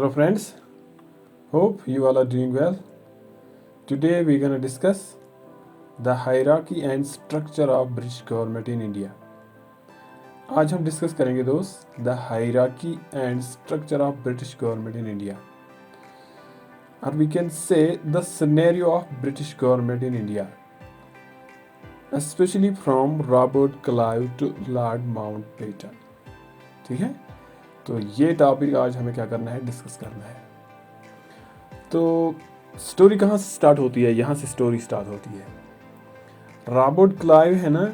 Hello friends, hope you all are doing well. Today we're going to discuss the hierarchy and structure of British government in India. आज हम discuss करेंगे दोस्त the hierarchy and structure of British government in India, और we can say the scenario of British government in India, specially from Robert Clive to Lord Mountbatten. ठीक है, तो ये topic आज हमें क्या करना है, डिस्कस करना है. तो स्टोरी कहाँ से स्टार्ट होती है? यहाँ से स्टोरी स्टार्ट होती है. रॉबर्ट क्लाइव है ना,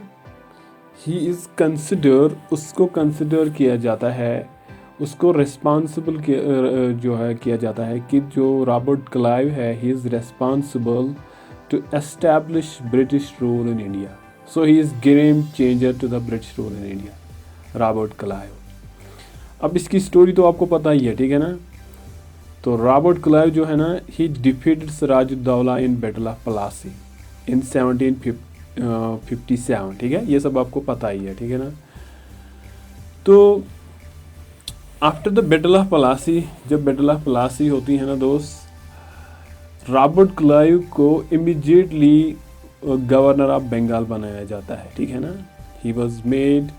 ही इज़ कंसिडर, उसको कंसिडर किया जाता है, उसको रिस्पॉन्सिबल जो है किया जाता है कि जो रॉबर्ट क्लाइव है, he is responsible to establish British rule in India. So he is game changer to the British rule in India, Robert Clive. अब इसकी स्टोरी तो आपको पता ही है, ठीक है ना. तो रॉबर्ट क्लाइव जो है ना, he defeated Sirajuddaula in battle of Plassey in 1757. ठीक है, ये सब आपको पता ही है, ठीक है ना. तो after the battle of Plassey, जब बैटल ऑफ प्लासी होती है ना दोस्त, रॉबर्ट क्लाइव को इमीडिएटली गवर्नर ऑफ बंगाल बनाया जाता है. ठीक है ना, he was made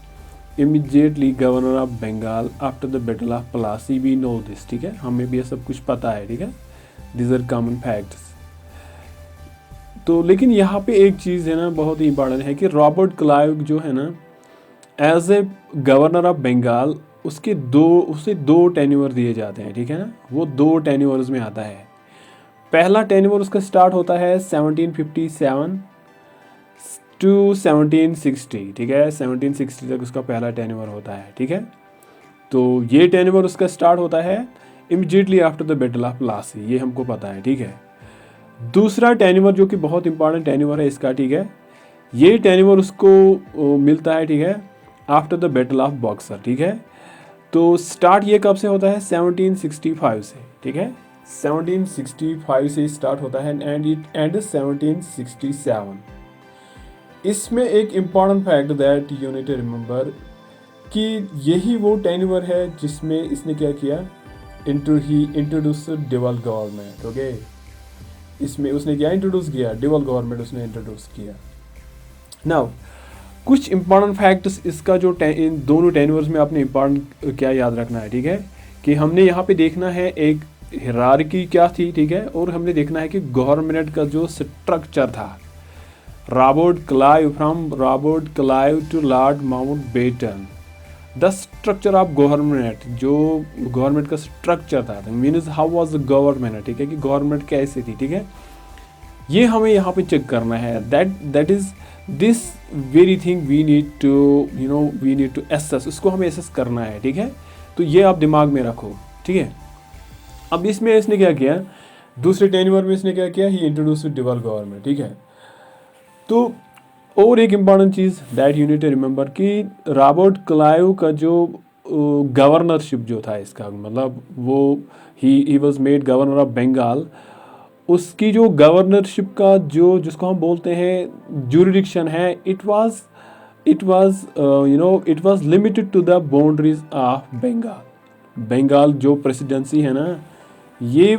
immediately governor of Bengal after the battle of Plassey. We know this. ठीक है, हमें भी ये सब कुछ पता है. ठीक है, these are common facts. तो लेकिन यहाँ पे एक चीज़ है ना, बहुत ही इंपॉर्टेंट है कि रॉबर्ट क्लाइव जो है ना, as a governor of Bengal, उसे दो टेन्योर दिए जाते हैं. ठीक है ना, वो 2 टेन्योर्स में आता है. पहला टेन्योर उसका स्टार्ट होता है 1757 टू 1760. ठीक है, 1760 तक उसका पहला टेन्योर होता है. ठीक है, तो ये टेन्योर उसका स्टार्ट होता है immediately after the battle of Plassey, ये हमको पता है. ठीक है, दूसरा टेन्योर जो कि बहुत इंपॉर्टेंट टेन्योर है इसका, ठीक है, ये टेन्योर उसको मिलता है, ठीक है, after the battle of boxer. ठीक है, तो स्टार्ट ये कब से होता है? 1765 से. ठीक है, 1765 से स्टार्ट होता है एंड इट एंड 1767. इसमें एक important fact that you need to remember कि यही वो टेन्योर है जिसमें इसने क्या किया, इंट्रोड्यूस डिवल गवर्नमेंट. ओके, इसमें उसने क्या इंट्रोड्यूस किया? डिवल गवर्नमेंट उसने इंट्रोड्यूस किया. नाउ कुछ इंपॉर्टेंट फैक्ट्स इसका जो इन दोनों टेन्योर्स में आपने इंपॉर्टेंट क्या याद रखना है. ठीक है, कि हमने यहाँ पे देखना है एक हायरार्की क्या थी. ठीक है, और हमने देखना है कि गवर्नमेंट का जो स्ट्रक्चर था, Robert Clive, from Robert Clive to Lord Mountbatten, the structure of government, जो गवर्नमेंट का स्ट्रक्चर था, means how was the government. ठीक है, कि गवर्नमेंट कैसे थी. ठीक है, ये हमें यहाँ पे चेक करना है. That is this very thing we need to assess, उसको हमें एसेस करना है. ठीक है, तो ये आप दिमाग में रखो. ठीक है, अब इसमें इसने क्या किया, दूसरे टेन्योर में इसने क्या किया, ही इंट्रोड्यूस डिवल गवर्नमेंट. ठीक है, तो और एक इम्पॉर्टेंट चीज़ that you need to remember कि रॉबर्ट क्लाइव का जो गवर्नरशिप जो था, इसका मतलब वो he was made governor of Bengal, उसकी जो गवर्नरशिप का जो जिसको हम बोलते हैं जुरिडिक्शन है, it was limited to the boundaries of Bengal. Bengal जो प्रेसिडेंसी है ना, ये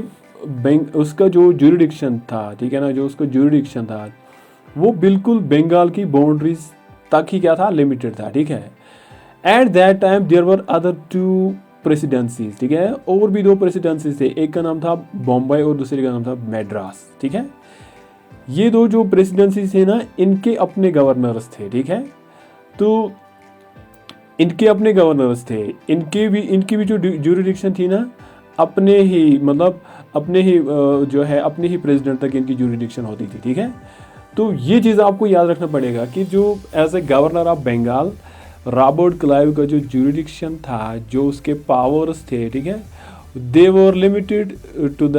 उसका जो जुरिडिक्शन था, ठीक है ना, जो उसका जुरिडिक्शन था वो बिल्कुल बंगाल की बाउंड्रीज तक ही क्या था, लिमिटेड था. ठीक है, at that time there were other 2 presidencies. ठीक है, और भी 2 प्रेसिडेंसीज थे, एक का नाम था बॉम्बे और दूसरे का नाम था मैड्रास. ठीक है, ये 2 जो प्रेसिडेंसीज थे ना, इनके अपने गवर्नर्स थे. ठीक है, तो इनके अपने गवर्नर्स थे, इनकी भी जो जुरिडिक्शन थी ना, अपने ही जो है अपने ही प्रेसिडेंट तक इनकी जुरिडिक्शन होती थी. ठीक है, तो ये चीज़ आपको याद रखना पड़ेगा कि जो as a governor of Bengal Robert Clive का जो जुरिडिक्शन था, जो उसके पावर्स थे, ठीक है, they were limited to the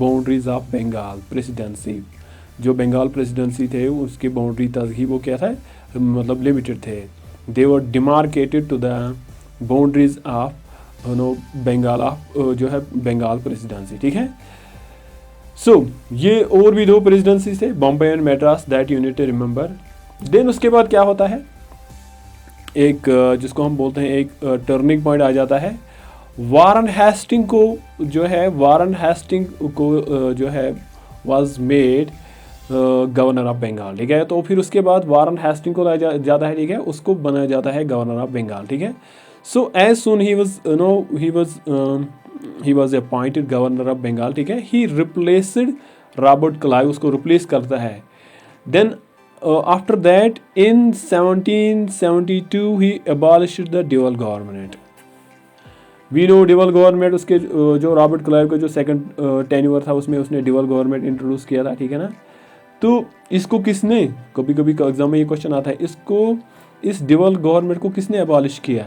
boundaries of Bengal presidency. जो बंगाल प्रेसिडेंसी थे उसकी बाउंड्री तक ही वो क्या था, मतलब लिमिटेड थे. They were demarcated to the boundaries of Bengal जो है बंगाल प्रेसिडेंसी. ठीक है, सो ये और भी 2 प्रेसिडेंसी थे, Bombay and Madras, that you need to remember. Then उसके बाद क्या होता है, एक जिसको हम बोलते हैं एक टर्निंग पॉइंट आ जाता है, वारन हेस्टिंग को जो है, वारन हेस्टिंग को जो है was made governor of Bengal, ठीक है। तो फिर उसके बाद वारन हेस्टिंग को लाया जाता है, ठीक है, उसको बनाया जाता है गवर्नर ऑफ बंगाल, ठीक है। So as soon he was he was appointed governor of Bengal, ठीक है, ही रिप्लेस्ड रॉबर्ट क्लाइव, उसको रिप्लेस करता है। Then after that in 1772 he abolished the dual government. We know dual government, उसके जो रॉबर्ट क्लाइव का जो सेकंड टेन्योर था उसमें उसने ड्यूअल गवर्नमेंट इंट्रोड्यूस किया था, ठीक है ना। तो इसको किसने, कभी कभी एग्जाम में ये क्वेश्चन आता है, इसको, इस ड्यूअल गवर्नमेंट को किसने अबॉलिश किया?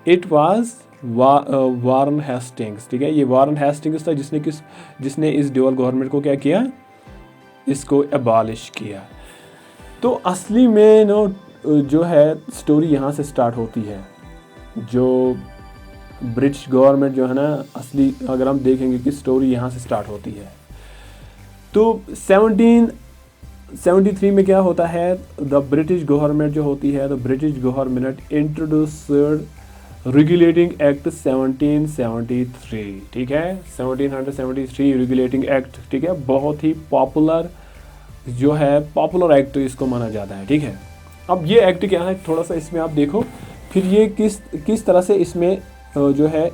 इट वाज वारन हेस्टिंग्स, ठीक है। ये वारन हेस्टिंग्स था जिसने इस ड्यूअल गवर्नमेंट को क्या किया, इसको अबॉलिश किया। तो असली में जो है स्टोरी यहाँ से स्टार्ट होती है। जो ब्रिटिश गवर्नमेंट जो है ना, असली अगर हम देखेंगे कि स्टोरी यहाँ से स्टार्ट होती है। तो 1773 में क्या होता है, द ब्रिटिश गवर्नमेंट जो होती है, the British government introduced regulating act 1773, ठीक है, 1773 रेगुलेटिंग एक्ट, ठीक है, बहुत ही पॉपुलर जो है, पॉपुलर एक्ट इसको माना जाता है, ठीक है। अब ये एक्ट क्या है, थोड़ा सा इसमें आप देखो, फिर ये किस तरह से इसमें जो है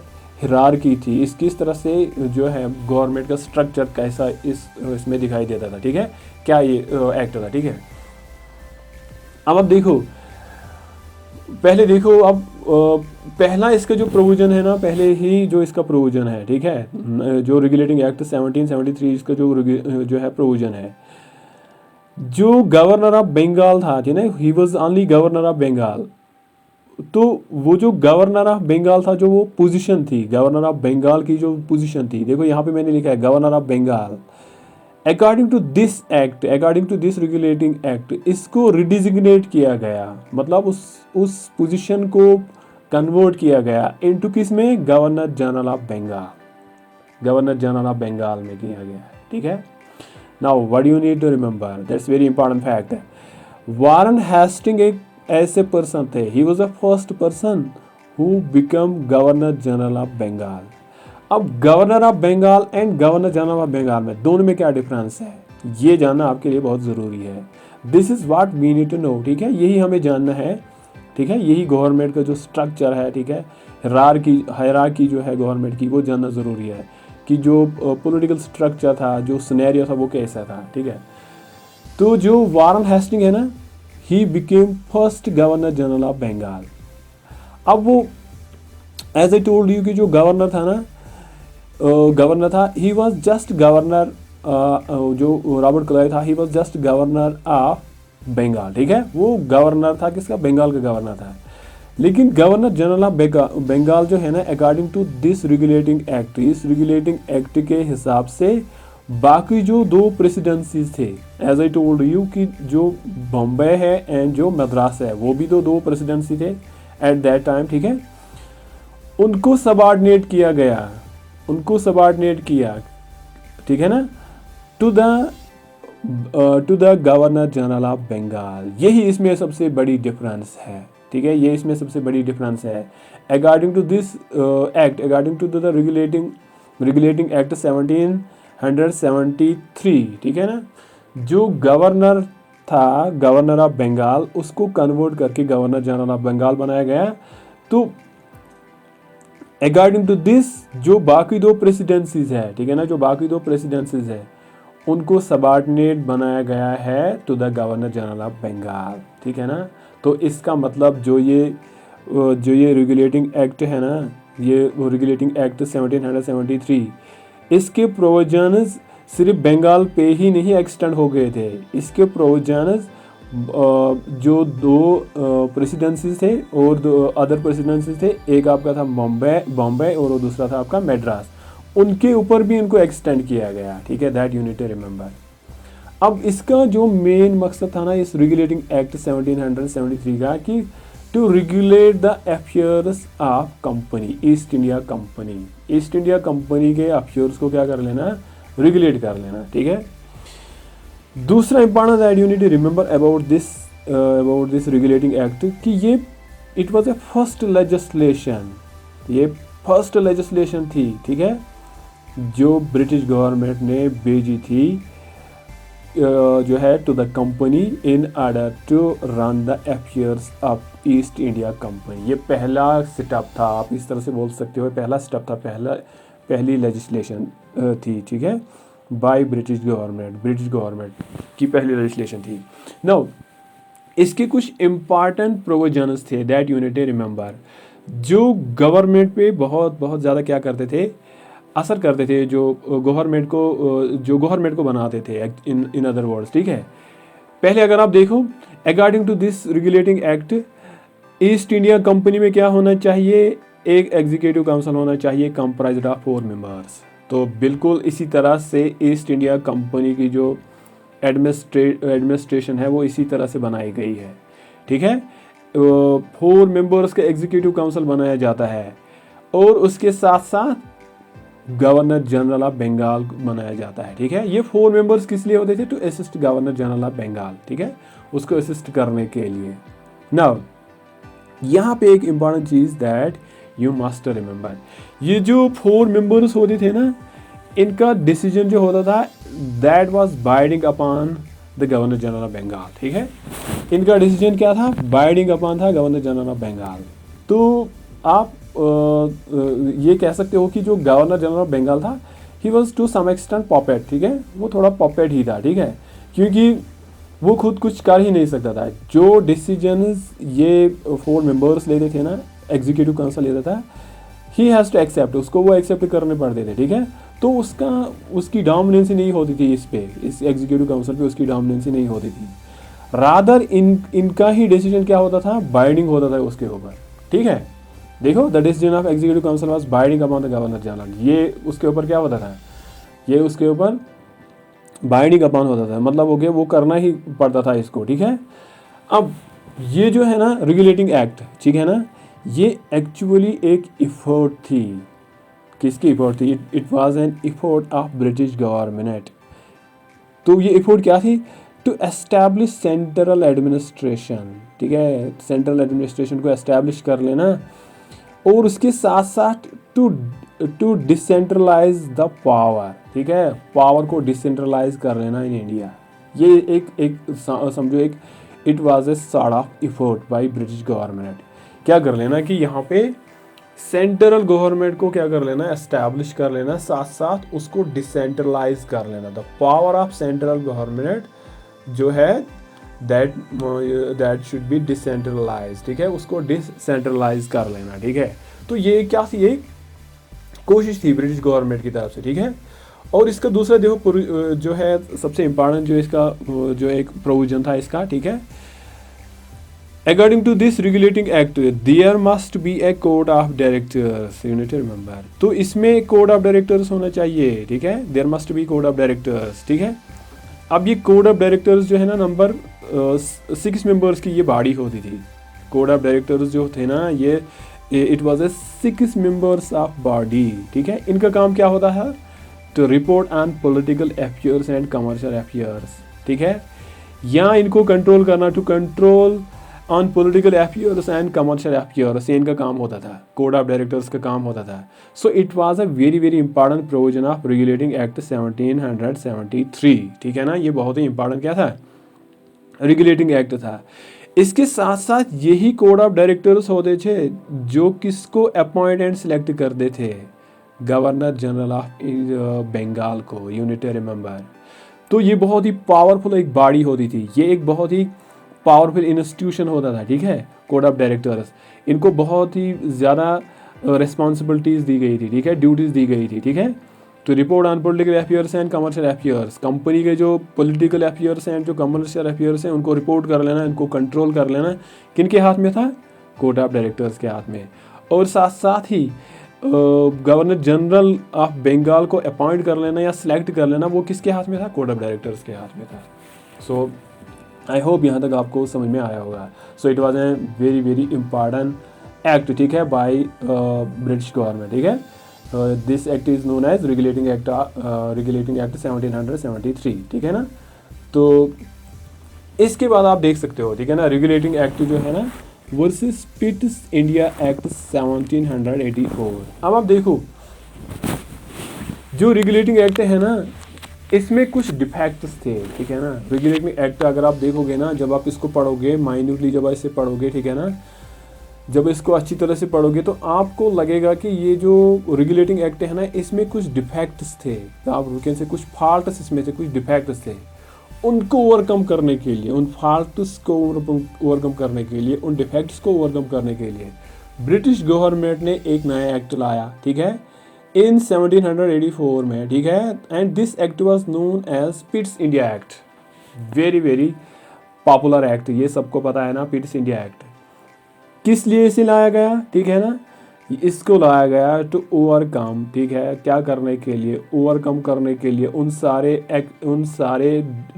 हिरार्की थी, किस तरह से जो है गवर्नमेंट का स्ट्रक्चर कैसा इसमें दिखाई देता था, ठीक है, क्या ये एक्ट था, ठीक है। अब देखो, पहले देखो, अब पहला इसका जो प्रोविजन है ना, पहले ही जो इसका प्रोविजन है, ठीक है, जो रेगुलेटिंग एक्ट 1773 इसका जो है प्रोविजन है, जो गवर्नर ऑफ बंगाल था, ठीक है, he was only governor of Bengal. तो वो जो गवर्नर ऑफ बंगाल था, जो वो पोजीशन थी, गवर्नर ऑफ बंगाल की जो पोजीशन थी, देखो यहाँ पे मैंने लिखा है governor of Bengal, according to this act, according to this regulating act, इसको रिडिजिग्नेट किया गया, मतलब उस पोजीशन को कन्वर्ट किया गया इनटू किस में, governor general of Bengal, governor general of Bengal में किया गया, ठीक है। Now what you need to remember, that's very important fact. Warren Hasting एक ऐसे पर्सन थे, he was the first person who become governor general of Bengal. अब governor of Bengal and governor general of Bengal में दोनों में क्या डिफरेंस है, ये जानना आपके लिए बहुत ज़रूरी है। This is what we need to know, ठीक है, यही हमें जानना है, ठीक है, यही गवर्नमेंट का जो स्ट्रक्चर है, ठीक है, हायरार्की जो है गवर्नमेंट की, वो जानना ज़रूरी है कि जो पॉलिटिकल स्ट्रक्चर था, जो सिनेरियो था, वो कैसा था, ठीक है। तो जो वारन हेस्टिंग है ना, he became first governor general of Bengal. अब वो एज आई टोल्ड यू कि जो गवर्नर था ना, गवर्नर था, ही वॉज जस्ट गवर्नर, जो रॉबर्ट क्लाइव था, he was just governor of Bengal, ठीक है, वो गवर्नर था किसका, बंगाल का गवर्नर था। लेकिन गवर्नर जनरल ऑफ बंगाल जो है ना, according to this regulating act, इस रेगुलेटिंग एक्ट के हिसाब से बाकी जो दो प्रेसिडेंसीज थे, एज आई टोल्ड यू कि जो बॉम्बे है एंड जो मद्रास है, वो भी तो दो प्रेसिडेंसी थे एट दैट टाइम, ठीक है, उनको सबऑर्डिनेट किया गया, उनको सबऑर्डिनेट किया, ठीक है ना, to the governor general of Bengal. यही इसमें सबसे बड़ी डिफरेंस है, ठीक है, ये इसमें सबसे बड़ी डिफरेंस है। According to this act, according to the regulating act 1773, ठीक है ना, जो गवर्नर था, गवर्नर ऑफ बंगाल, उसको कन्वर्ट करके गवर्नर जनरल ऑफ बंगाल बनाया गया। तो अकॉर्डिंग टू दिस जो बाकी दो प्रेसिडेंसीज है, ठीक है ना, जो बाकी दो प्रेसिडेंसीज है, उनको सबऑर्डिनेट बनाया गया है to the governor general of Bengal, ठीक है ना। तो इसका मतलब जो ये रेगुलेटिंग एक्ट है ना, ये रेगुलेटिंग एक्ट 1773, इसके प्रोविजंस सिर्फ बंगाल पे ही नहीं एक्सटेंड हो गए थे, इसके प्रोविजंस जो दो प्रेसिडेंसीज थे और दो अदर प्रेसिडेंसीज थे, एक आपका था बॉम्बे और दूसरा था आपका मद्रास, उनके ऊपर भी इनको एक्सटेंड किया गया, ठीक है, that you need to remember. अब इसका जो मेन मकसद था ना इस रेगुलेटिंग एक्ट 1773 का, कि to regulate the affairs of company, East India company, East India company के अफेयर्स को क्या कर लेना, रेगुलेट कर लेना, ठीक है। दूसरा important that you need to remember about this regulating act कि ये it was a first legislation, ये फर्स्ट लेजिस्लेशन थी, ठीक है, जो ब्रिटिश गवर्नमेंट ने भेजी थी जो है to the company in order to run the affairs of East India company. ये पहला स्टेप था, आप इस तरह से बोल सकते हो, पहला स्टेप था, पहली लेजिस्लेशन थी, ठीक है, बाय ब्रिटिश गवर्नमेंट की पहली लेजिस्लेशन थी। नाउ इसके कुछ इम्पॉर्टेंट प्रोविजंस थे that you need to remember, जो गवर्नमेंट पे बहुत ज़्यादा क्या करते थे, असर करते थे, जो गवर्नमेंट को बनाते थे इन अदर वर्ड्स, ठीक है। पहले अगर आप देखो, according to this regulating act, East India company में क्या होना चाहिए, एक एग्जीक्यूटिव काउंसिल होना चाहिए कंप्राइज्ड ऑफ 4 मेंबर्स। तो बिल्कुल इसी तरह से ईस्ट इंडिया कंपनी की जो एडमिनिस्ट्रेशन है वो इसी तरह से बनाई गई है, ठीक है। 4 मेंबर्स का एग्जीक्यूटिव काउंसिल बनाया जाता है और उसके साथ साथ गवर्नर जनरल ऑफ बंगाल बनाया जाता है, ठीक है। ये 4 मेंबर्स किस लिए होते थे, to assist governor general of Bengal, ठीक है, उसको असिस्ट करने के लिए। नाउ यहाँ पे एक इम्पॉर्टेंट चीज दैट यू मस्ट रिमेंबर, ये जो 4 मेंबर्स होते थे ना, इनका डिसीजन जो होता था that was binding upon the governor general of Bengal, ठीक है। इनका डिसीजन क्या था, बाइंडिंग अपॉन था गवर्नर जनरल ऑफ बंगाल। तो आप ये कह सकते हो कि जो गवर्नर जनरल ऑफ बंगाल था, he was to some extent puppet, ठीक है, वो थोड़ा पॉपेट ही था, ठीक है, क्योंकि वो खुद कुछ कर ही नहीं सकता था। जो डिसीजन ये 4 मेंबर्स लेते थे ना, एग्जीक्यूटिव काउंसिल लेता था, ही हैज़ टू एक्सेप्ट, उसको वो एक्सेप्ट करने पड़ते थे, ठीक है। तो उसकी डोमिनेंसी नहीं होती थी इस एग्जीक्यूटिव काउंसिल पे, उसकी डोमिनेंसी नहीं होती थी। रादर इनका ही डिसीजन क्या होता था, बाइंडिंग होता था उसके ऊपर, ठीक है। देखो, the decision of executive council was binding upon the governor general, ये उसके ऊपर क्या होता था, ये उसके ऊपर बाइंडिंग अपॉन होता था, मतलब हो गया वो करना ही पड़ता था इसको, ठीक है। अब ये जो है ना रेगुलेटिंग एक्ट, ठीक है ना, ये एक्चुअली एक इफोर्ट थी, किसकी इफोर्ट थी, it was an effort of British government. तो ये इफोर्ट क्या थी, टू एस्टैब्लिश सेंट्रल एडमिनिस्ट्रेशन, ठीक है, सेंट्रल एडमिनिस्ट्रेशन को एस्टैब्लिश कर लेना, और उसके साथ साथ टू डिसेंट्रलाइज द पावर, ठीक है, पावर को डिसेंट्रलाइज कर लेना इन इंडिया। ये एक समझो एक it was a sort of effort bye British government, क्या कर लेना कि यहाँ पे सेंट्रल गवर्नमेंट को क्या कर लेना, एस्टैब्लिश कर लेना, साथ साथ उसको डिसेंट्रलाइज कर लेना। The power of central government जो है दैट शुड बी डिसेंट्रलाइज, ठीक है, उसको डिसेंट्रलाइज कर लेना, ठीक है। तो ये क्या थी, एक कोशिश थी ब्रिटिश गवर्नमेंट की तरफ से, ठीक है। और इसका दूसरा देखो जो है सबसे इम्पोर्टेंट जो इसका जो एक प्रोविजन था इसका, ठीक है, according to this regulating act there must be a code of directors, you need to remember. तो इसमें कोड ऑफ डायरेक्टर्स होना चाहिए, ठीक है, there must be code of directors, ठीक है। अब ये कोड ऑफ डायरेक्टर्स जो है ना, नंबर 6 मेंबर्स की ये बॉडी होती थी। कोड ऑफ डायरेक्टर्स जो थे ना, ये it was a 6 members of body, ठीक है। इनका काम क्या होता है, to report on political affairs and commercial affairs, ठीक है, यहाँ इनको कंट्रोल करना, to control on political affairs and commercial affairs, ये इनका काम होता था, कोड ऑफ डायरेक्टर्स का काम होता था। सो it was a very very important provision of regulating act 1773, ठीक है ना, ये बहुत ही इंपॉर्टेंट क्या था, रेगुलेटिंग एक्ट था। इसके साथ साथ यही कोड ऑफ डायरेक्टर्स होते थे जो किसको अपॉइंट एंड सिलेक्ट करते थे, गवर्नर जनरल ऑफ बंगाल को, यू नीड टू रिमेंबर। तो ये बहुत ही पावरफुल एक बॉडी होती थी, ये एक बहुत ही पावरफुल इंस्टीट्यूशन होता था, ठीक है, कोड ऑफ डायरेक्टर्स। इनको बहुत ही ज़्यादा रिस्पॉन्सिबिलिटीज़ दी गई थी, ठीक है, ड्यूटीज़ दी गई थी, ठीक है, to report on political affairs and commercial affairs, company के जो पॉलिटिकल अफेयर्स हैं, जो कमर्शियल अफेयर्स हैं, उनको रिपोर्ट कर लेना, इनको कंट्रोल कर लेना, किनके हाथ में था, कोड ऑफ डायरेक्टर्स के हाथ में। और साथ साथ ही गवर्नर जनरल ऑफ बंगाल को अपॉइंट कर लेना या सिलेक्ट कर लेना, वो किसके हाथ में था, कोड ऑफ डायरेक्टर्स के हाथ में था। सो आई होप यहाँ तक आपको समझ में आया होगा। So it was a very very important act, ठीक है, बाय ब्रिटिश गवर्नमेंट, ठीक है। This act is known as regulating act 1773, ठीक है ना। तो इसके बाद आप देख सकते हो, ठीक है ना, रेगुलेटिंग एक्ट जो है ना, वर्सेस पिट्स इंडिया एक्ट 1784। अब आप देखो, जो रेगुलेटिंग एक्ट है ना, इसमें कुछ डिफेक्ट्स थे, ठीक है ना। रेगुलेटिंग एक्ट अगर आप देखोगे ना, जब आप इसको पढ़ोगे माइन्यूटली, जब इसे पढ़ोगे, ठीक है ना, जब इसको अच्छी तरह से पढ़ोगे तो आपको लगेगा कि ये जो रेगुलेटिंग एक्ट है ना, इसमें कुछ डिफेक्ट्स थे, आप कैसे कुछ फॉल्ट्स, इसमें से कुछ डिफेक्ट्स थे। उनको ओवरकम करने के लिए, उन फॉल्ट्स को ओवरकम करने के लिए, उन डिफेक्ट्स को ओवरकम करने के लिए ब्रिटिश गवर्नमेंट ने एक नया एक्ट लाया, ठीक है, इन 1784 में, ठीक है। And this act was known as Pitt's India act. Very very popular act, ये सबको पता है ना, पिट्स इंडिया एक्ट। किस लिए इसे लाया गया, ठीक है ना, इसको लाया गया टू ओवरकम, ठीक है, क्या करने के लिए, ओवरकम करने के लिए उन सारे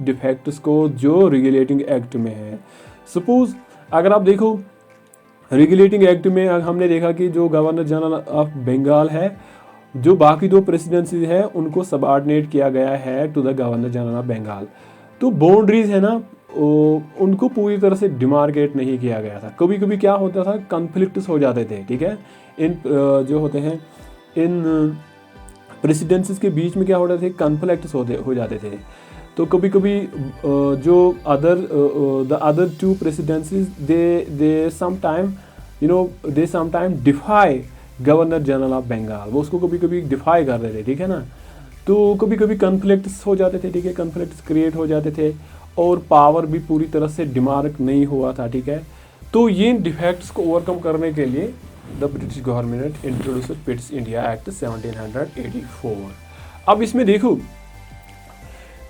डिफेक्ट्स को जो रेगुलेटिंग एक्ट में है। सपोज अगर आप देखो रेगुलेटिंग एक्ट में हमने देखा कि जो गवर्नर जनरल ऑफ बंगाल है, जो बाकी दो प्रेसिडेंसी है, उनको सबऑर्डिनेट किया गया है to the governor general of Bengal. तो बाउंड्रीज है ना, उनको पूरी तरह से डिमार्केट नहीं किया गया था। कभी कभी क्या होता था, कन्फ्लिक्ट्स हो जाते थे, ठीक है, इन जो होते हैं इन प्रेसिडेंसीज के बीच में क्या हो रहे थे, कन्फ्लिक्ट्स हो जाते थे। तो कभी कभी जो the other two presidencies they sometime defy governor general of Bengal, वो उसको कभी कभी डिफाई कर रहे थे, ठीक है ना। तो कभी कभी कन्फ्लिक्ट्स हो जाते थे, ठीक है, कन्फ्लिक्ट्स क्रिएट हो जाते थे और पावर भी पूरी तरह से डिमार्क नहीं हुआ था, ठीक है। तो ये डिफेक्ट्स को ओवरकम करने के लिए the British government introduce पिट्स India act 1784। अब इसमें देखो,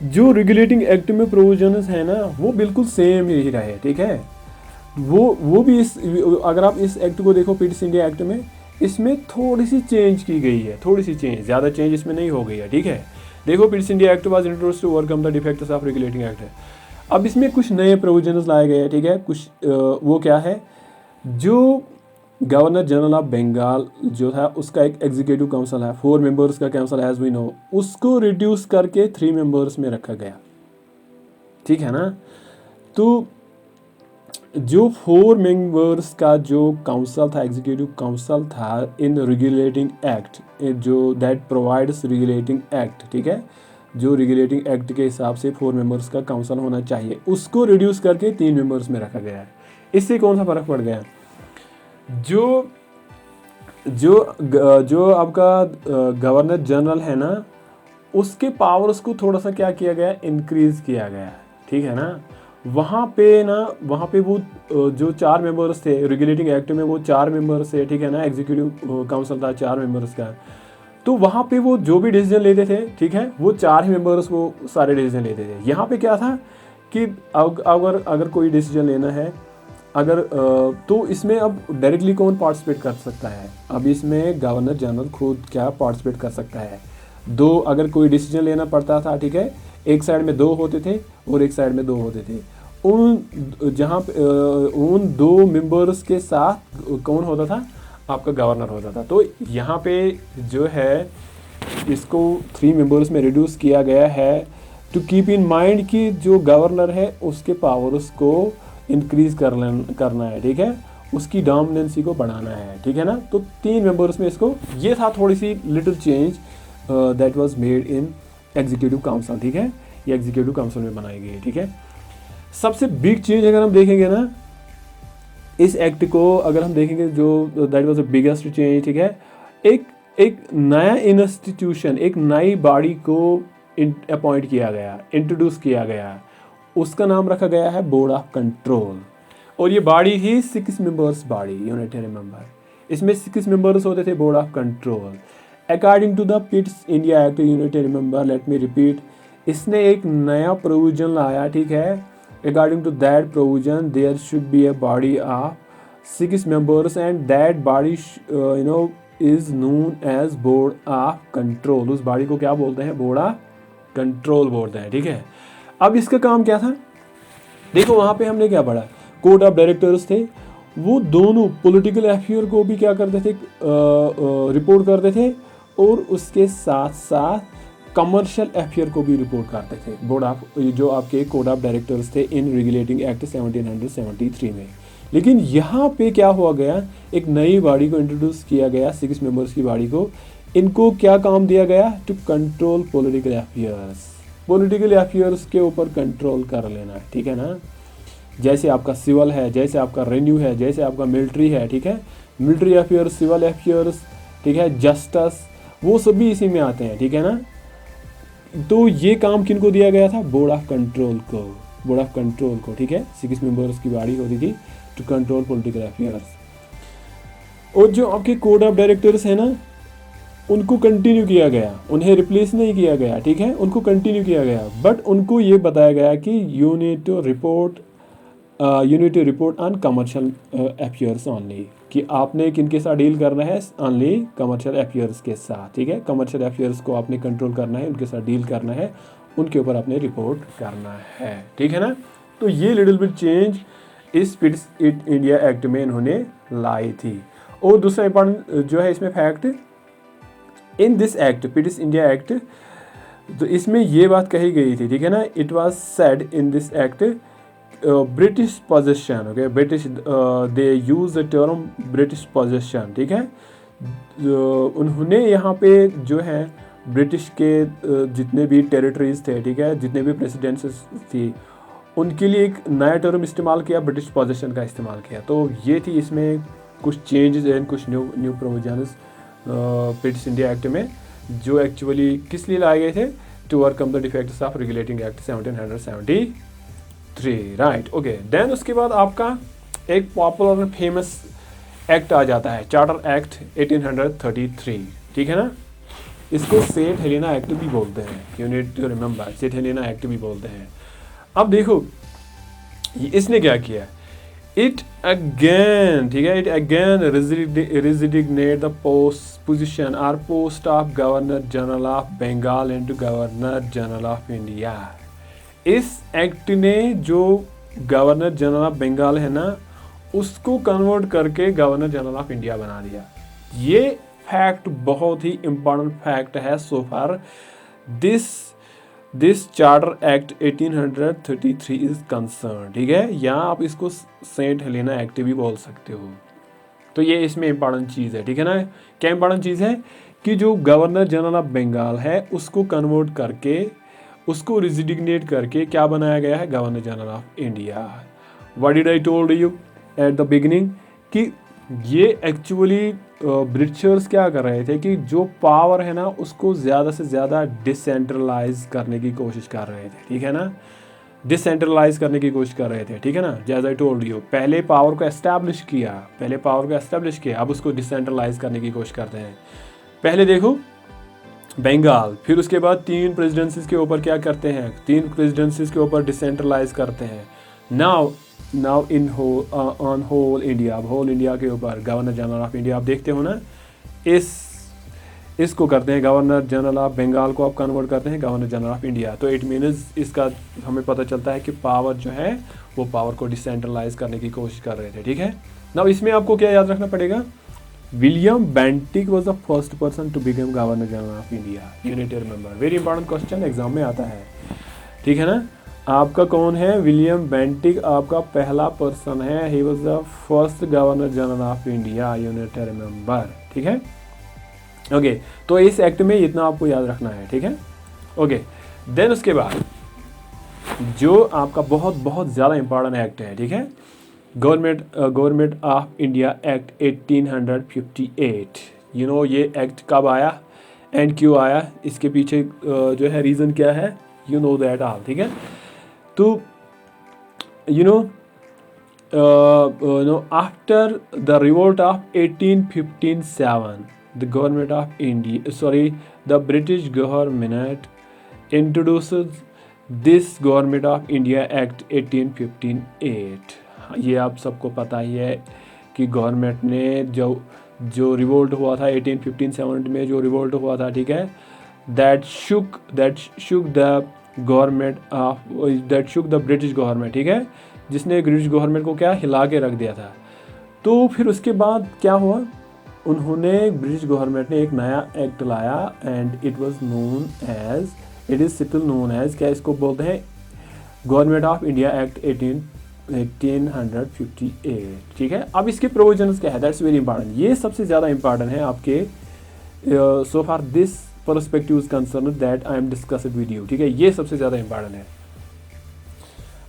जो रेगुलेटिंग एक्ट में प्रोविजंस है ना, वो बिल्कुल सेम ही रहे, ठीक है। वो भी अगर आप इस एक्ट को देखो, पिट्स इंडिया एक्ट में, इसमें थोड़ी सी चेंज की गई है, थोड़ी सी चेंज, ज़्यादा चेंज इसमें नहीं हो गई है, ठीक है। देखो, Pitt's India act was introduced to overcome the defects of regulating act है। अब इसमें कुछ नए प्रोविजंस लाए गए हैं, ठीक है। कुछ वो क्या है, जो गवर्नर जनरल ऑफ बंगाल जो था, उसका एक एग्जीक्यूटिव काउंसिल है, 4 मेंबर्स का काउंसिल एज वी नो, उसको रिड्यूस करके 3 मेंबर्स में रखा गया, ठीक है ना। तो जो 4 मेंबर्स का जो काउंसिल था, एग्जीक्यूटिव काउंसिल था इन रेगुलेटिंग एक्ट, जो दैट प्रोवाइड्स रेगुलेटिंग एक्ट, ठीक है, जो रेगुलेटिंग एक्ट के हिसाब से 4 मेंबर्स का काउंसिल होना चाहिए, उसको रिड्यूस करके 3 मेंबर्स में रखा गया है। इससे कौन सा फर्क पड़ गया, जो जो जो आपका गवर्नर जनरल है ना, उसके पावर्स को थोड़ा सा क्या किया गया, इंक्रीज किया गया, ठीक है ना। वहाँ पे वो जो 4 मेंबर्स थे रेगुलेटिंग एक्ट में, वो 4 मेंबर्स थे, ठीक है ना, एग्जीक्यूटिव काउंसिल था 4 मेंबर्स का। तो वहाँ पे वो जो भी डिसीजन लेते थे, ठीक है, वो 4 ही मेंबर्स वो सारे डिसीजन लेते थे। यहाँ पे क्या था कि अगर कोई डिसीजन लेना है, अगर तो इसमें अब डायरेक्टली कौन पार्टिसिपेट कर सकता है, अब इसमें गवर्नर जनरल खुद क्या पार्टिसिपेट कर सकता है। अगर कोई डिसीजन लेना पड़ता था, ठीक है, एक साइड में 2 होते थे और एक साइड में 2 होते थे। उन 2 मेंबर्स के साथ कौन होता था, आपका गवर्नर होता था। तो यहाँ पे जो है, इसको 3 मेंबर्स में रिड्यूस किया गया है टू कीप इन माइंड कि जो गवर्नर है उसके पावर्स को इंक्रीज करना है, ठीक है, उसकी डोमिनेंसी को बढ़ाना है, ठीक है ना। तो 3 मेंबर्स में इसको, ये था थोड़ी सी little change that was made in executive council, ठीक है, ये एग्जीक्यूटिव काउंसिल में बनाई गई है, ठीक है। सबसे बिग चेंज अगर हम देखेंगे ना इस एक्ट को, अगर हम देखेंगे जो that was the biggest change, ठीक है, एक नया इंस्टीट्यूशन, एक नई बॉडी को अपॉइंट किया गया, इंट्रोड्यूस किया गया, उसका नाम रखा गया है बोर्ड ऑफ कंट्रोल। और ये बॉडी ही 6 मेंबर्स बॉडी, यूनिट रिमेंबर, इसमें 6 मेंबर्स होते थे board of control. According to the Pitt's India act, you need remember, let me repeat, इसने एक नया प्रोविजन लाया, ठीक है। According to that provision there should be a body of 6 members and that body is known as board of control. उस body को क्या बोलते हैं, बोर्ड ऑफ कंट्रोल बोलते हैं, ठीक है। अब इसका काम क्या था, देखो वहाँ पे हमने क्या पढ़ा, कोर्ट ऑफ डायरेक्टर्स थे, वो दोनों पॉलिटिकल अफेयर को भी क्या करते थे, रिपोर्ट करते थे, और उसके साथ साथ कमर्शियल अफेयर को भी रिपोर्ट करते थे। बोर्ड ऑफ जो आपके कोड ऑफ डायरेक्टर्स थे इन रेगुलेटिंग एक्ट 1773 में, लेकिन यहाँ पे क्या हुआ गया, एक नई बॉडी को इंट्रोड्यूस किया गया, 6 मेंबर्स की बॉडी को। इनको क्या काम दिया गया, to control political affairs, political affairs के ऊपर कंट्रोल कर लेना, ठीक है ना। जैसे आपका सिविल है, जैसे आपका रेन्यू है, जैसे आपका मिलिट्री है, ठीक है, मिलिट्री अफेयर्स, सिविल अफेयर्स, ठीक है, जस्टिस, वो सभी इसी में आते हैं, ठीक है ना। तो ये काम किनको दिया गया था, बोर्ड ऑफ कंट्रोल को, बोर्ड ऑफ कंट्रोल को, ठीक है। 6 मेंबर्स की बॉडी होती थी टू कंट्रोल पॉलिटिकल अफेयर्स। और जो आपके कोड ऑफ डायरेक्टर्स है ना, उनको कंटिन्यू किया गया, उन्हें रिप्लेस नहीं किया गया, ठीक है, उनको कंटिन्यू किया गया। बट उनको ये बताया गया कि you need to report on commercial affairs only, कि आपने किनके साथ डील करना है, ओनली कमर्शियल अफेयर्स के साथ, ठीक है। कमर्शियल अफेयर्स को आपने कंट्रोल करना है, उनके साथ डील करना है, उनके ऊपर आपने रिपोर्ट करना है, ठीक है ना। तो ये लिटिल बिट चेंज इस पिट्स इंडिया एक्ट में इन्होंने लाई थी। और दूसरा इंपॉर्टेंट जो है इसमें fact, in this act, पिट्स India act, तो इसमें ये बात कही गई थी, ठीक है ना, it was said in this act British possession, okay, British, they use the term British possession, ठीक है। उन्होंने यहाँ पे जो है ब्रिटिश के जितने भी टेरिटरीज थे, ठीक है, जितने भी प्रेसिडेंसीज थी, उनके लिए एक नया टर्म इस्तेमाल किया, ब्रिटिश पोजेशन का इस्तेमाल किया। तो ये थी इसमें कुछ चेंजेस एंड कुछ new provisions Pitt's India act में, जो एक्चुअली किस लिए लाए गए थे, to overcome the defects of regulating act 1773, right, okay. Then उसके बाद आपका एक पॉपुलर और फेमस एक्ट आ जाता है, चार्टर एक्ट 1833, ठीक है ना। इसको सेंट हेलेना एक्ट भी बोलते हैं, you need to remember, Saint Helena act भी बोलते हैं। अब देखो इसने क्या किया, इट अगेन, ठीक है, it again redesignate the position और post of governor general of Bengal into governor general of India. इस एक्ट ने जो गवर्नर जनरल ऑफ बंगाल है ना, उसको कन्वर्ट करके गवर्नर जनरल ऑफ इंडिया बना दिया। ये फैक्ट बहुत ही इंपॉर्टेंट फैक्ट है so far this charter act 1833 is concern, ठीक है, या आप इसको सेंट हेलेना एक्ट भी बोल सकते हो। तो ये इसमें इंपॉर्टेंट चीज़ है, ठीक है ना। क्या इंपॉर्टेंट चीज़ है कि जो गवर्नर जनरल ऑफ बंगाल है उसको कन्वर्ट करके, उसको रिजिग्नेट करके क्या बनाया गया है, governor general of India. What did I told you at the beginning कि ये एक्चुअली ब्रिटिशर्स क्या कर रहे थे कि जो पावर है ना उसको ज़्यादा से ज़्यादा डिसेंट्रलाइज करने की कोशिश कर रहे थे, ठीक है ना, डिसेंट्रलाइज करने की कोशिश कर रहे थे, ठीक है ना। जैसे आई टोल्ड यू, पहले पावर को एस्टैब्लिश किया, अब उसको डिसेंट्रलाइज करने की कोशिश करते हैं। पहले देखो बंगाल, फिर उसके बाद 3 प्रेसिडेंसीज के ऊपर क्या करते हैं, 3 प्रेसिडेंसीज के ऊपर डिसेंट्रलाइज करते हैं। Now in on whole India, अब होल इंडिया के ऊपर गवर्नर जनरल ऑफ इंडिया, आप देखते हो ना, इसको करते हैं गवर्नर जनरल ऑफ बंगाल को आप कन्वर्ट करते हैं गवर्नर जनरल ऑफ इंडिया। तो इट मीन्स इसका हमें पता चलता है कि पावर जो है वो पावर को डिसेंट्रलाइज करने की कोशिश कर रहे थे, ठीक है ना। इसमें आपको क्या याद रखना पड़ेगा, William Bentinck was the first person to become governor general of India, you need to remember, very important question exam में आता है, ठीक है ना। आपका कौन है, विलियम बेंटिक आपका पहला पर्सन है, he was the first governor general of India, you need to remember, ठीक है, ओके। तो इस एक्ट में इतना आपको याद रखना है, ठीक है, ओके। देन उसके बाद जो आपका बहुत बहुत ज़्यादा इंपॉर्टेंट एक्ट है, ठीक है, government of India act 1858, you know ये एक्ट कब आया एंड क्यों आया, इसके पीछे जो है रीज़न क्या है, यू नो दैट ऑल, ठीक है। तो you know after the revolt of 1857 the government of India, the British government introduces this Government of India Act 1858। ये आप सबको पता ही है कि गवर्नमेंट ने जो रिवोल्ट हुआ था 1857 में, जो रिवोल्ट हुआ था, ठीक है, that shook the British government, ठीक है, जिसने ब्रिटिश गवर्नमेंट को क्या हिला के रख दिया था। तो फिर उसके बाद क्या हुआ, उन्होंने ब्रिटिश गवर्नमेंट ने एक नया एक्ट लाया and it is still known as, क्या इसको बोलते हैं, गवर्नमेंट ऑफ इंडिया एक्ट 1858, 1858, ठीक है। अब इसके प्रोविजंस क्या है, दैट्स वेरी इंपॉर्टेंट, ये सबसे ज़्यादा इंपॉर्टेंट है आपके so far this perspective is concern that I am discussed with you, ठीक है, ये सबसे ज़्यादा इंपॉर्टेंट है।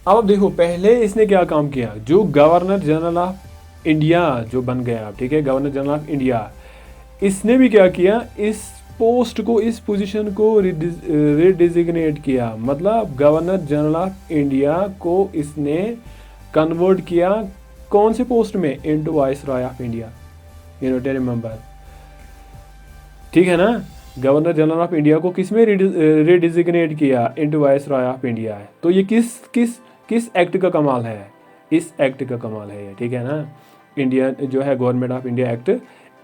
अब देखो पहले इसने क्या काम किया, जो गवर्नर जनरल ऑफ इंडिया जो बन गया, ठीक है, गवर्नर जनरल ऑफ इंडिया, इसने भी क्या किया, इस पोस्ट को, इस पोजीशन को रिडिजिग्नेट किया, मतलब गवर्नर जनरल ऑफ इंडिया को इसने कन्वर्ट किया कौन से पोस्ट में, into viceroy of India, you know to remember, ठीक है ना। गवर्नर जनरल ऑफ इंडिया को किस में रिडिजिग्नेट किया, इनटू वाइसरॉय ऑफ इंडिया। तो ये किस एक्ट का कमाल है, इस एक्ट का कमाल है ये, ठीक है ना, इंडिया जो है गवर्नमेंट ऑफ इंडिया एक्ट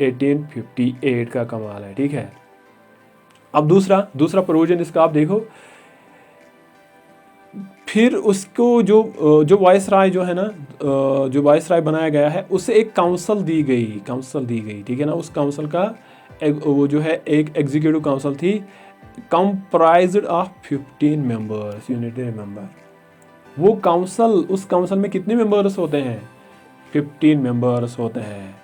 1858 का कमाल है, ठीक है। अब दूसरा प्रोविजन इसका आप देखो, फिर उसको जो वाइसराय जो है ना, जो वाइसराय बनाया गया है, उससे एक काउंसिल दी गई, ठीक है ना। उस काउंसिल का वो जो है एक एग्जीक्यूटिव काउंसिल थी, comprised of 15 members, you need to remember. वो काउंसिल, उस काउंसिल में कितने मेंबर्स होते हैं, 15 मेंबर्स होते हैं।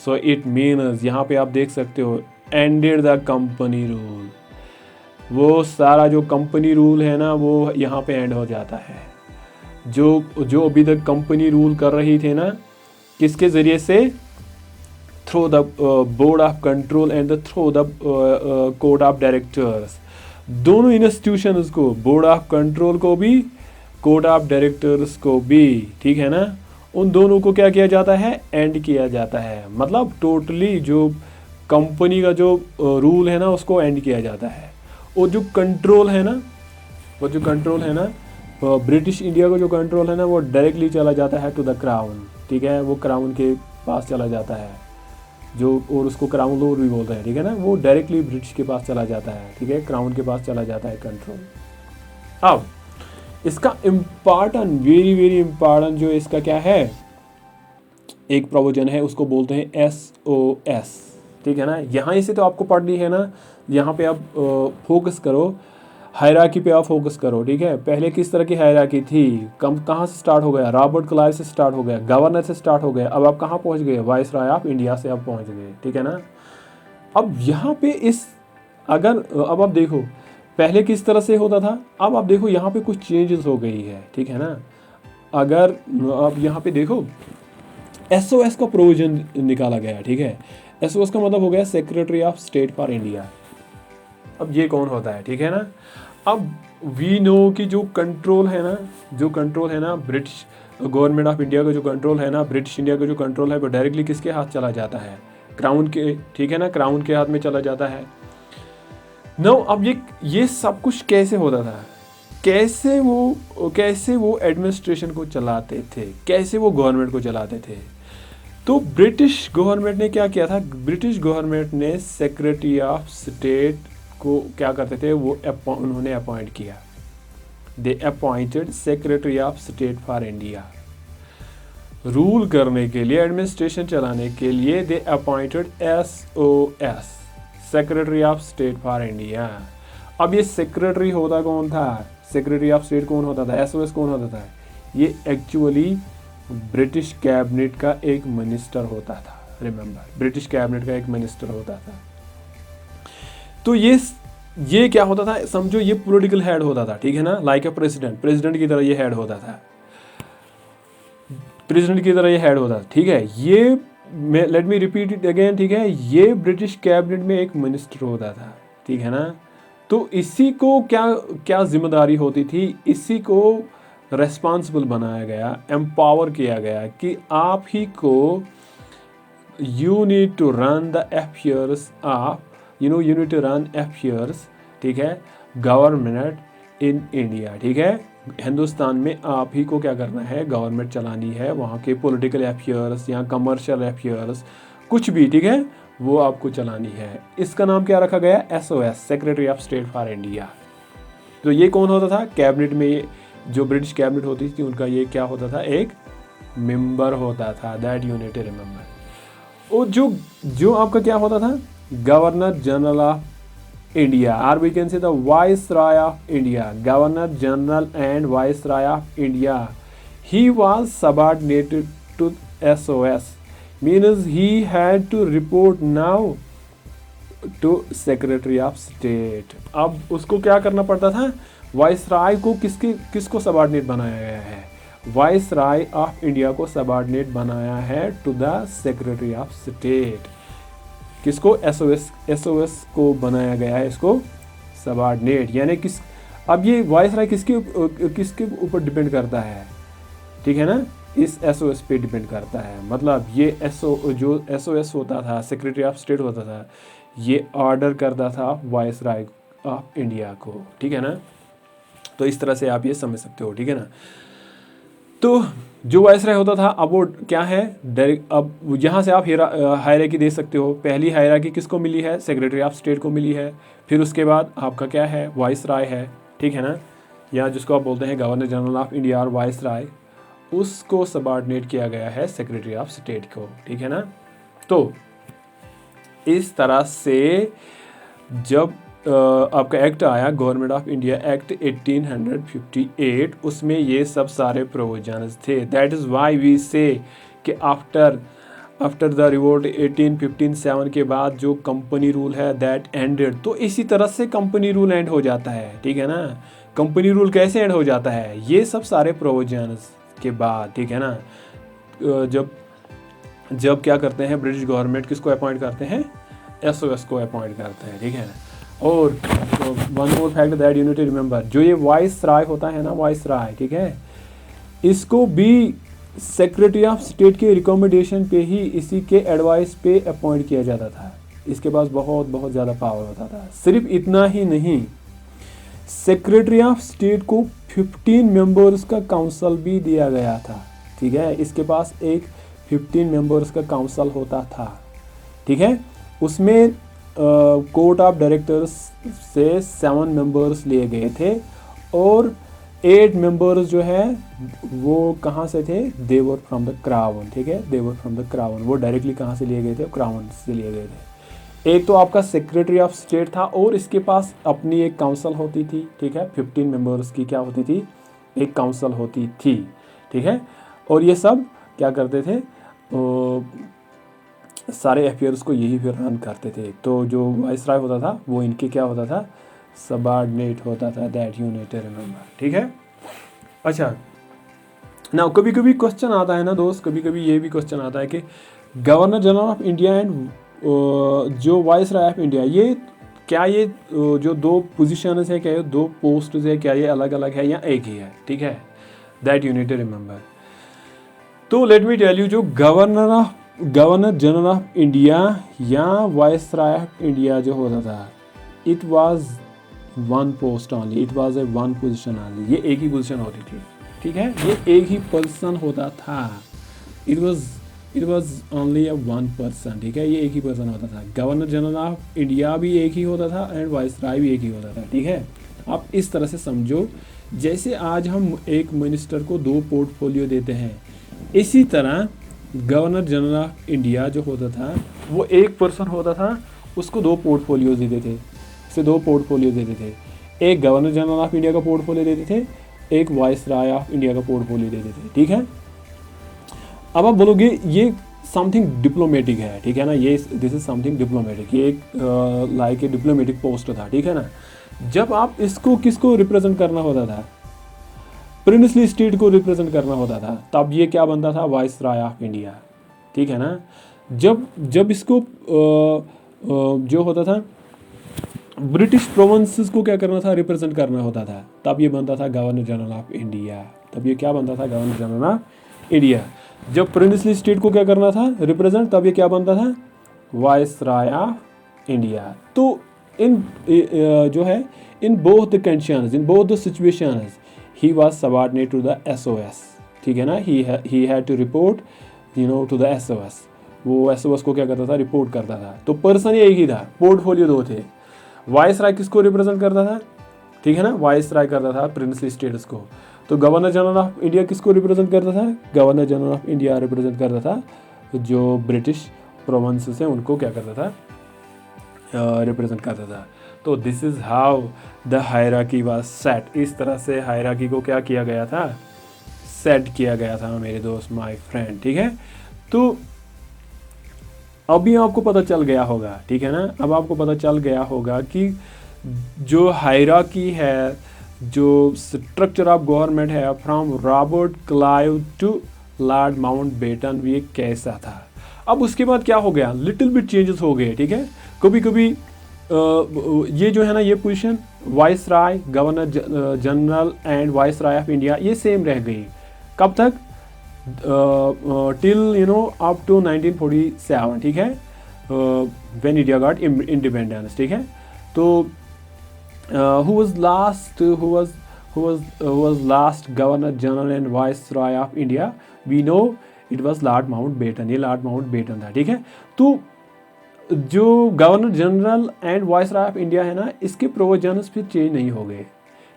सो इट मीन्स, यहाँ पे आप देख सकते हो, एंडेड द कंपनी रूल, वो सारा जो कंपनी रूल है ना, वो यहाँ पे एंड हो जाता है। जो अभी तक कंपनी रूल कर रही थे ना, किसके ज़रिए से, through the board of control and the through the court of directors, दोनों इंस्टीट्यूशंस को, बोर्ड ऑफ कंट्रोल को भी, कोर्ट ऑफ डायरेक्टर्स को भी, ठीक है ना, उन दोनों को क्या किया जाता है, एंड किया जाता है। मतलब टोटली जो कंपनी का जो रूल है ना, उसको एंड किया जाता है। और जो कंट्रोल है ना, ब्रिटिश इंडिया का जो कंट्रोल है ना, वो डायरेक्टली चला जाता है टू द क्राउन, ठीक है, वो क्राउन के पास चला जाता है, जो, और उसको क्राउन लॉ भी बोलते हैं, ठीक है ना, वो डायरेक्टली ब्रिटिश के पास चला जाता है, ठीक है, क्राउन के पास चला जाता है कंट्रोल। अब इसका इम्पॉर्टेंट, वेरी इम्पॉर्टेंट जो इसका क्या है, एक प्रोविजन है, उसको बोलते हैं SOS, ठीक है ना। यहाँ इसे तो आपको पढ़नी है ना, यहाँ पे आप फोकस करो, हायरार्की पे आप फोकस करो, ठीक है। पहले किस तरह की हायरार्की थी, कहाँ से स्टार्ट हो गया, रॉबर्ट क्लाइव से स्टार्ट हो गया, गवर्नर से स्टार्ट हो गया, अब आप कहाँ पहुँच गए, वाइसरॉय ऑफ इंडिया से आप पहुँच गए, ठीक है ना। अब यहाँ पे अब आप देखो पहले किस तरह से होता था, अब आप देखो यहाँ पे कुछ चेंजेस हो गई है, ठीक है ना। अगर आप यहाँ पे देखो SOS का प्रोविजन निकाला गया, ठीक है। SOS का मतलब हो गया secretary of state for India. अब ये कौन होता है, ठीक है ना। अब वी नो कि जो कंट्रोल है ना, ब्रिटिश गवर्नमेंट ऑफ इंडिया का जो कंट्रोल है ना, ब्रिटिश इंडिया का जो कंट्रोल है, वो डायरेक्टली किसके हाथ चला जाता है, क्राउन के, ठीक है ना, क्राउन के हाथ में चला जाता है। नो, अब ये सब कुछ कैसे होता था, कैसे वो एडमिनिस्ट्रेशन को चलाते थे, कैसे वो गवर्नमेंट को चलाते थे। तो ब्रिटिश गवर्नमेंट ने क्या किया था, ब्रिटिश गवर्नमेंट ने सेक्रेटरी ऑफ स्टेट को क्या करते थे, वो उन्होंने अपॉइंट किया, they appointed secretary of state for India, rule करने के लिए, एडमिनिस्ट्रेशन चलाने के लिए, they appointed SOS, secretary of state for India. अब ये सेक्रेटरी होता कौन था, सेक्रेटरी ऑफ स्टेट कौन होता था, SOS कौन होता था, ये एक्चुअली ब्रिटिश कैबिनेट का एक मिनिस्टर होता था, रिमेंबर, ब्रिटिश कैबिनेट का एक मिनिस्टर होता था। तो ये क्या होता था, समझो ये पॉलिटिकल हेड होता था, ठीक है ना, लाइक ए प्रेसिडेंट की तरह ये हेड होता था, ठीक है। ये late me repeat it again, ठीक है, ये ब्रिटिश कैबिनेट में एक मिनिस्टर होता था, ठीक है ना। तो इसी को क्या जिम्मेदारी होती थी, इसी को रेस्पॉन्सिबल बनाया गया, एम्पावर किया गया कि आप ही को you need to run the affairs of, you need to run affairs, ठीक है, गवर्नमेंट इन इंडिया, ठीक है, हिंदुस्तान में आप ही को क्या करना है, गवर्नमेंट चलानी है, वहाँ के पॉलिटिकल अफेयर्स या कमर्शियल अफेयर्स कुछ भी, ठीक है, वो आपको चलानी है। इसका नाम क्या रखा गया, SOS, secretary of state for India. तो ये कौन होता था, कैबिनेट में जो ब्रिटिश कैबिनेट होती थी उनका ये क्या होता था, एक मेंबर होता था, that you need to remember. और जो आपका क्या होता था, governor general of India, or we can say the viceroy of India, governor general and viceroy of India, he was subordinated to SOS, means he had to report now to secretary of state. अब उसको क्या करना पड़ता था, viceroy को किसको subordinate बनाया गया है, वाइसराय ऑफ इंडिया को सबऑर्डिनेट बनाया है to the secretary of state. किसको, SOS को बनाया गया है इसको सबऑर्डिनेट, यानी किस, अब ये वाइसराय किसके ऊपर डिपेंड करता है, ठीक है ना, इस SOS पे डिपेंड करता है। मतलब ये जो SOS होता था, सेक्रेटरी ऑफ स्टेट होता था, ये ऑर्डर करता था वाइसराय ऑफ इंडिया को, ठीक है ना। तो इस तरह से आप ये समझ सकते हो, ठीक है ना। तो जो वाइसराय होता था, अब वो क्या है, डायरेक्ट, अब यहाँ से आप हायरार्की देख सकते हो। पहली हायरार्की किसको मिली है, सेक्रेटरी ऑफ स्टेट को मिली है। फिर उसके बाद आपका क्या है, वाइसराय है, ठीक है ना, या जिसको आप बोलते हैं गवर्नर जनरल ऑफ इंडिया और वाइसराय, उसको सबऑर्डिनेट किया गया है सेक्रेटरी ऑफ स्टेट को, ठीक है ना। तो इस तरह से जब आपका एक्ट आया, गवर्नमेंट ऑफ इंडिया एक्ट 1858, उसमें ये सब सारे प्रोविजंस थे। दैट इज़ वाई वी से कि आफ्टर द रिवोल्ट 1857 के बाद जो कंपनी रूल है दैट एंडेड, तो इसी तरह से कंपनी रूल एंड हो जाता है, ठीक है ना। कंपनी रूल कैसे एंड हो जाता है, ये सब सारे प्रोविजंस के बाद, ठीक है ना। जब क्या करते हैं, ब्रिटिश गवर्नमेंट किसको अपॉइंट करते हैं, SOS को अपॉइंट करते हैं, ठीक है ना। और one more fact that you need to remember, जो ये वाइसराय होता है ना, वाइसराय, ठीक है, इसको भी सेक्रेटरी ऑफ स्टेट के रिकमेंडेशन पे ही, इसी के एडवाइस पे अपॉइंट किया जाता था। इसके पास बहुत बहुत ज़्यादा पावर होता था। सिर्फ इतना ही नहीं, सेक्रेटरी ऑफ स्टेट को 15 मेंबर्स का काउंसिल भी दिया गया था, ठीक है। इसके पास एक 15 मेंबर्स का काउंसिल होता था, ठीक है। उसमें कोर्ट ऑफ डायरेक्टर्स से 7 मेंबर्स लिए गए थे और 8 मेंबर्स जो है वो कहाँ से थे, they were from the crown, ठीक है, they were from the crown. वो डायरेक्टली कहाँ से लिए गए थे, क्राउन से लिए गए थे। एक तो आपका सेक्रेटरी ऑफ स्टेट था और इसके पास अपनी एक काउंसिल होती थी, ठीक है, 15 मेंबर्स की क्या होती थी, एक काउंसिल होती थी, ठीक है। और ये सब क्या करते थे, सारे अफेयर्स को यही फिर रन करते थे। तो जो वाइसराय होता था वो इनके क्या होता था, सबऑर्डिनेट होता था, that you need to remember, ठीक है। अच्छा, ना कभी कभी क्वेश्चन आता है ना दोस्त, कभी कभी ये भी क्वेश्चन आता है कि governor general of India and जो वाइसराय ऑफ इंडिया, ये क्या, ये जो दो पोजिशन है, क्या ये दो पोस्ट है, क्या ये अलग अलग है या एक ही है, ठीक है, that you need to remember. तो लेट मी टेल यू, जो गवर्नर जनरल ऑफ इंडिया या वाइसराय ऑफ इंडिया जो होता था, it was one post only, it was a one position only, ये एक ही पोजीशन होती थी, ठीक है, ये एक ही पर्सन होता था। It was only a one person, ठीक है, ये एक ही पर्सन होता था। गवर्नर जनरल ऑफ इंडिया भी एक ही होता था एंड वाइसराय भी एक ही होता था, ठीक है। आप इस तरह से समझो, जैसे आज हम एक मिनिस्टर को 2 पोर्टफोलियो देते हैं, इसी तरह गवर्नर जनरल ऑफ इंडिया जो होता था वो एक पर्सन होता था, उसको 2 पोर्टफोलियो देते थे, से 2 पोर्टफोलियो देते थे। एक गवर्नर जनरल ऑफ इंडिया का पोर्टफोलियो देते थे, एक वाइसराय ऑफ इंडिया का पोर्टफोलियो देते थे, ठीक है। अब आप बोलोगे ये समथिंग डिप्लोमेटिक है, ठीक है ना, ये दिस इज समथिंग डिप्लोमेटिक, ये एक लाइक ए डिप्लोमेटिक पोस्ट था, ठीक है ना। जब आप इसको किसको रिप्रेजेंट करना होता था, प्रिंसली स्टेट को रिप्रेजेंट करना होता था, तब ये क्या बनता था, वाइसराय ऑफ इंडिया, ठीक है ना। जब इसको जो होता था ब्रिटिश प्रोविंसेस को क्या करना था, रिप्रेजेंट करना होता था, तब ये बनता था गवर्नर जनरल ऑफ इंडिया, तब ये क्या बनता था, गवर्नर जनरल ऑफ इंडिया। जब प्रिंसली स्टेट को क्या करना था, रिप्रेजेंट, तब ये क्या बनता था, वाइसराय ऑफ इंडिया। तो इन जो है in both the conditions, in both the situations, he was subordinate to the SOS, ठीक है ना। he had to report to the SOS, वो SOS को क्या करता था, रिपोर्ट करता था। तो पर्सन एक ही था, पोर्टफोलियो 2 थे। वाइसराय किसको रिप्रेजेंट करता था, ठीक है ना, वाइसराय करता था प्रिंसली स्टेट्स को। तो गवर्नर जनरल ऑफ इंडिया किसको रिप्रेजेंट करता था, governor general of India represent करता था जो ब्रिटिश प्रोविंसेस हैं उनको क्या करता था, रिप्रेजेंट करता था। तो this is how the hierarchy was set, इस तरह से हायरार्की को क्या किया गया था, सेट किया गया था मेरे दोस्त, माय फ्रेंड, ठीक है। तो अभी आपको पता चल गया होगा, ठीक है ना, अब आपको पता चल गया होगा कि जो हायरार्की है, जो स्ट्रक्चर ऑफ गवर्नमेंट है from Robert Clive to Lord Mountbatten, ये कैसा था। अब उसके बाद क्या हो गया, लिटिल बिट चेंजेस हो गए, ठीक है। कभी कभी ये जो है ना, ये position viceroy, governor general and viceroy of India, ये सेम रह गई। कब तक, टिल अप टू 1947, ठीक है, व्हेन इंडिया गॉट इंडिपेंडेंस, ठीक है। तो who was last governor general and viceroy of India, we know it was Lord Mountbatten, ये लॉर्ड माउंटबेटन था, ठीक है। तो जो governor general and viceroy of India है ना, इसके प्रोविजंस फिर चेंज नहीं हो गए,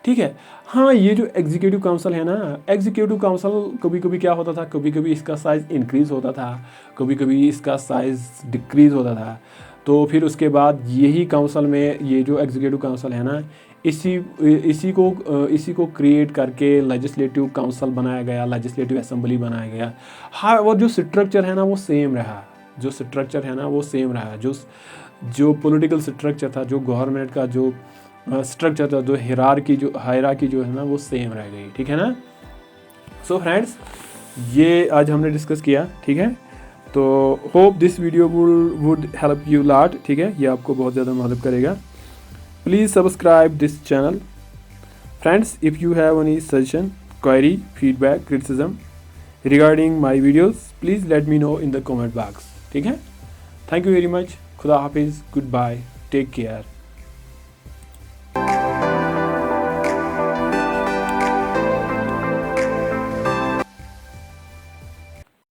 ठीक है। हाँ, ये जो एग्जीक्यूटिव काउंसिल है ना, एग्जीक्यूटिव काउंसिल कभी कभी क्या होता था, कभी कभी इसका साइज़ इंक्रीज़ होता था, कभी कभी इसका साइज़ डिक्रीज़ होता था। तो फिर उसके बाद यही काउंसिल में, ये जो एग्जीक्यूटिव काउंसिल है ना, इसी को क्रिएट करके लेजिस्लेटिव काउंसिल बनाया गया, लेजिस्लेटिव असेंबली बनाया गया। हाँ, और जो स्ट्रक्चर है ना वो सेम रहा, जो स्ट्रक्चर है ना वो सेम रहा, जो पॉलिटिकल स्ट्रक्चर था, जो गवर्नमेंट का जो स्ट्रक्चर था, जो हायरार्की जो है ना वो सेम रह गई, ठीक है ना। सो फ्रेंड्स, ये आज हमने डिस्कस किया, ठीक है। तो hope this video would help you lot, ठीक है, ये आपको बहुत ज़्यादा मदद करेगा। Please subscribe this channel. Friends, if you have any suggestion, query, feedback, criticism regarding my videos, please let me know in the comment box, ठीक है। Thank you very much. खुदा हाफिज़, गुड बाय, टेक केयर।